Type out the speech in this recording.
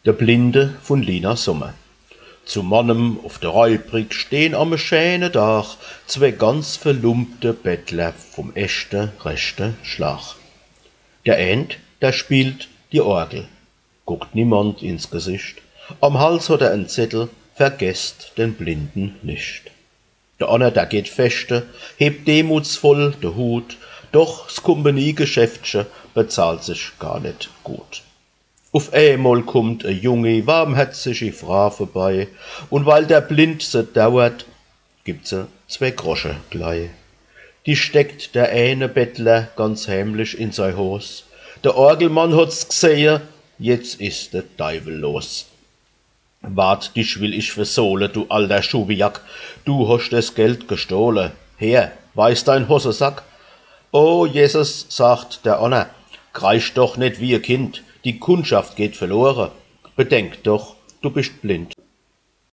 Der Blinde von Lina Sommer. Zu Mannem auf der Räubrig stehn am schänen Dach zwei ganz verlumpte Bettler vom echten, rechten Schlag. Der End, der spielt die Orgel, guckt niemand ins Gesicht. Am Hals hat er einen Zettel, vergesst den Blinden nicht. Der Anner, der geht fechte, hebt demutsvoll de Hut, doch s Kumpanie-Geschäftche bezahlt sich gar nicht gut. Auf einmal kommt a junge, warmherzige Frau vorbei, und weil der Blind se dauert, gibt se 2 Grosche gleich. Die steckt der eine Bettler ganz heimlich in sei Hos. Der Orgelmann hat's gsehe, jetzt ist der Teufel los. Wart, dich will ich versohlen, du alter Schubiak, du hast das Geld gestohlen. Her, weiß dein Hosensack? Oh, Jesus, sagt der Anner, kreisch doch nicht wie ein Kind, die Kundschaft geht verloren. Bedenk doch, du bist blind.